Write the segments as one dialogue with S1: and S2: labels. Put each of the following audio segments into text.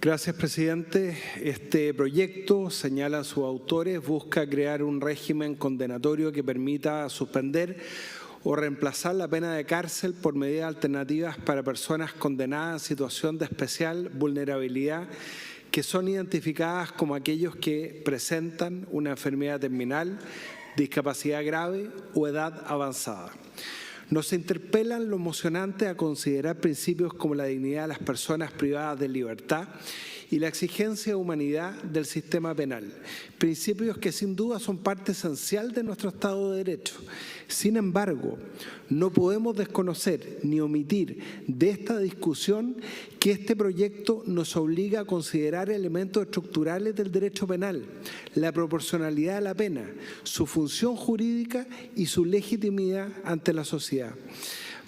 S1: Gracias, presidente. Este proyecto, señalan sus autores, busca crear un régimen condenatorio que permita suspender o reemplazar la pena de cárcel por medidas alternativas para personas condenadas en situación de especial vulnerabilidad que son identificadas como aquellos que presentan una enfermedad terminal, discapacidad grave o edad avanzada. Nos interpelan lo emocionante a considerar principios como la dignidad de las personas privadas de libertad y la exigencia de humanidad del sistema penal, principios que sin duda son parte esencial de nuestro Estado de Derecho. Sin embargo, no podemos desconocer ni omitir de esta discusión que este proyecto nos obliga a considerar elementos estructurales del derecho penal, la proporcionalidad de la pena, su función jurídica y su legitimidad ante la sociedad.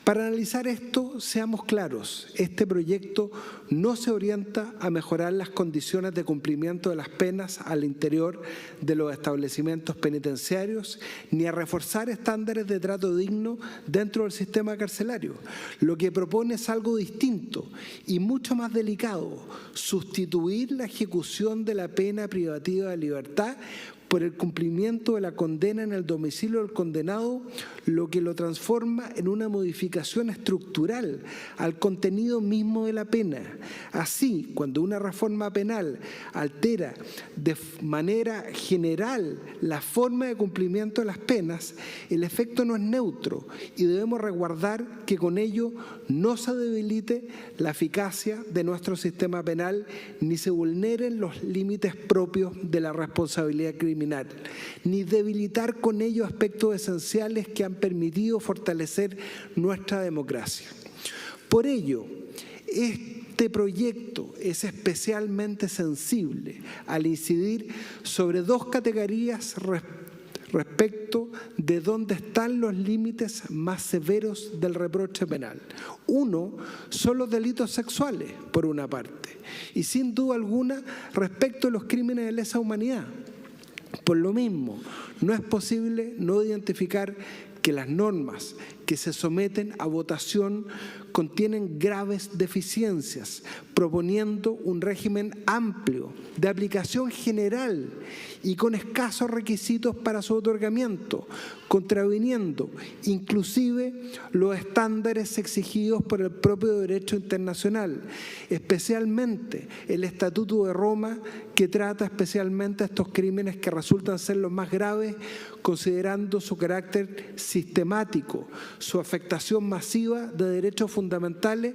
S1: Para analizar esto, seamos claros, este proyecto no se orienta a mejorar las condiciones de cumplimiento de las penas al interior de los establecimientos penitenciarios, ni a reforzar estándares de trato digno dentro del sistema carcelario. Lo que propone es algo distinto y mucho más delicado, sustituir la ejecución de la pena privativa de libertad por el cumplimiento de la condena en el domicilio del condenado, lo que lo transforma en una modificación estructural al contenido mismo de la pena. Así, cuando una reforma penal altera de manera general la forma de cumplimiento de las penas, el efecto no es neutro y debemos resguardar que con ello no se debilite la eficacia de nuestro sistema penal ni se vulneren los límites propios de la responsabilidad criminal, ni debilitar con ello aspectos esenciales que han permitido fortalecer nuestra democracia. Por ello, este proyecto es especialmente sensible al incidir sobre dos categorías respecto de dónde están los límites más severos del reproche penal. Uno son los delitos sexuales, por una parte, y sin duda alguna respecto a los crímenes de lesa humanidad. Por lo mismo, no es posible no identificar que las normas que se someten a votación contienen graves deficiencias, proponiendo un régimen amplio, de aplicación general y con escasos requisitos para su otorgamiento, contraviniendo inclusive los estándares exigidos por el propio derecho internacional, especialmente el Estatuto de Roma, que trata especialmente estos crímenes que resultan ser los más graves, considerando su carácter sistemático, su afectación masiva de derechos fundamentales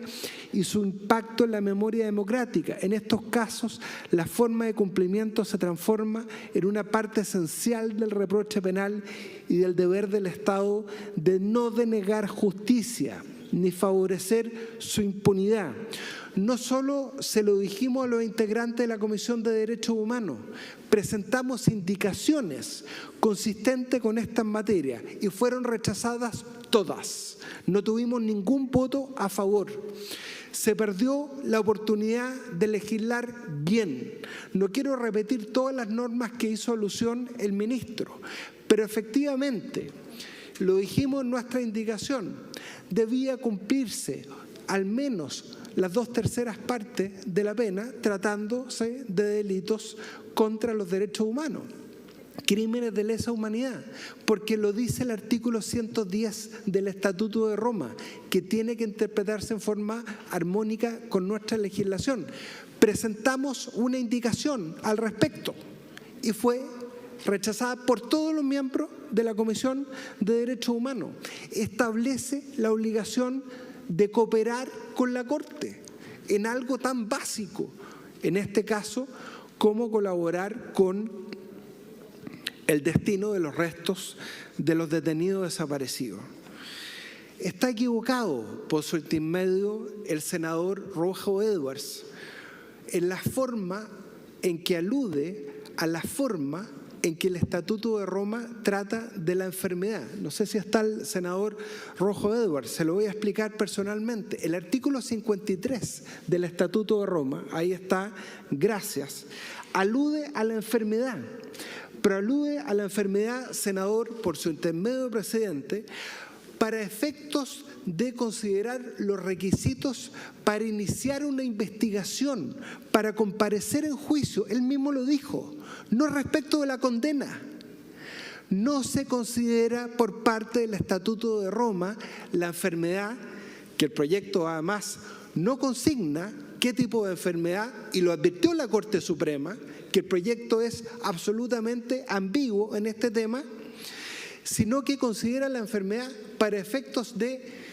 S1: y su impacto en la memoria democrática. En estos casos, la forma de cumplimiento se transforma en una parte esencial del reproche penal y del deber del Estado de no denegar justicia ni favorecer su impunidad. No solo se lo dijimos a los integrantes de la Comisión de Derechos Humanos, presentamos indicaciones consistentes con esta materia y fueron rechazadas todas. No tuvimos ningún voto a favor. Se perdió la oportunidad de legislar bien. No quiero repetir todas las normas que hizo alusión el ministro, pero efectivamente, lo dijimos en nuestra indicación, debía cumplirse al menos las 2/3 partes de la pena tratándose de delitos contra los derechos humanos, crímenes de lesa humanidad, porque lo dice el artículo 110 del Estatuto de Roma, que tiene que interpretarse en forma armónica con nuestra legislación. Presentamos una indicación al respecto y fue rechazada por todos los miembros de la Comisión de Derechos Humanos. Establece la obligación de cooperar con la Corte en algo tan básico, en este caso, como colaborar con el destino de los restos de los detenidos desaparecidos. Está equivocado, por su intermedio, el senador Rojo Edwards en la forma en que alude a la forma en que el Estatuto de Roma trata de la enfermedad. No sé si está el senador Rojo Edwards, se lo voy a explicar personalmente. El artículo 53 del Estatuto de Roma, ahí está, gracias, alude a la enfermedad, pero alude a la enfermedad, senador, por su intermedio presidente, para efectos de considerar los requisitos para iniciar una investigación, para comparecer en juicio. Él mismo lo dijo, no respecto de la condena. No se considera por parte del Estatuto de Roma la enfermedad, que el proyecto además no consigna qué tipo de enfermedad, y lo advirtió la Corte Suprema, que el proyecto es absolutamente ambiguo en este tema, sino que considera la enfermedad para efectos de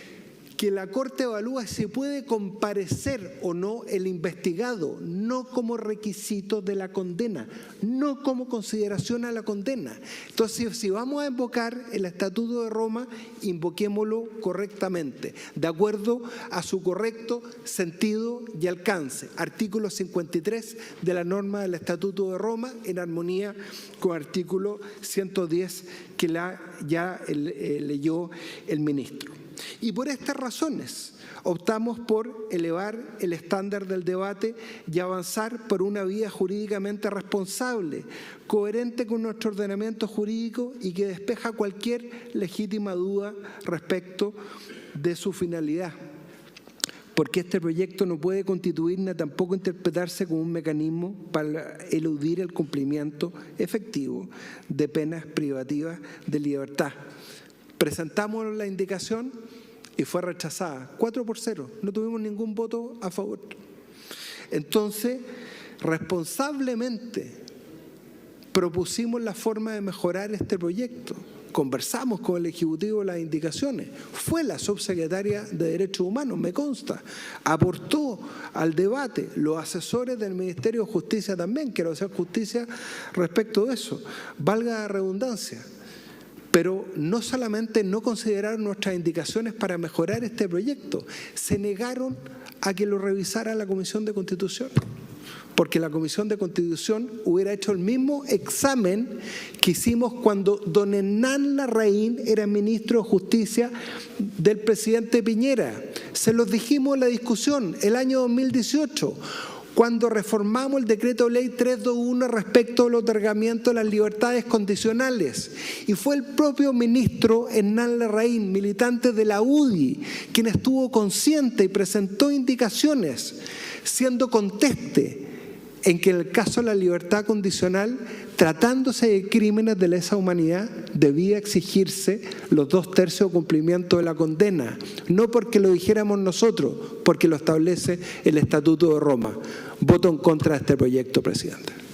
S1: que la Corte evalúa si puede comparecer o no el investigado, no como requisito de la condena, no como consideración a la condena. Entonces, si vamos a invocar el Estatuto de Roma, invoquémoslo correctamente, de acuerdo a su correcto sentido y alcance. Artículo 53 de la norma del Estatuto de Roma, en armonía con el artículo 110 que ya leyó el ministro. Y por estas razones optamos por elevar el estándar del debate y avanzar por una vía jurídicamente responsable, coherente con nuestro ordenamiento jurídico y que despeja cualquier legítima duda respecto de su finalidad. Porque este proyecto no puede constituir ni tampoco interpretarse como un mecanismo para eludir el cumplimiento efectivo de penas privativas de libertad. Presentamos la indicación y fue rechazada, 4-0, no tuvimos ningún voto a favor. Entonces, responsablemente propusimos la forma de mejorar este proyecto. Conversamos con el Ejecutivo las indicaciones. Fue la subsecretaria de Derechos Humanos, me consta. Aportó al debate, los asesores del Ministerio de Justicia también. Quiero hacer justicia respecto de eso. Valga la redundancia. Pero no solamente no consideraron nuestras indicaciones para mejorar este proyecto, se negaron a que lo revisara la Comisión de Constitución, porque la Comisión de Constitución hubiera hecho el mismo examen que hicimos cuando don Hernán Larraín era ministro de Justicia del presidente Piñera. Se los dijimos en la discusión el año 2018, cuando reformamos el decreto ley 321 respecto al otorgamiento de las libertades condicionales. Y fue el propio ministro Hernán Larraín, militante de la UDI, quien estuvo consciente y presentó indicaciones, siendo conteste en que en el caso de la libertad condicional, tratándose de crímenes de lesa humanidad, debía exigirse los 2/3 cumplimiento de la condena, no porque lo dijéramos nosotros, porque lo establece el Estatuto de Roma. Voto en contra de este proyecto, presidente.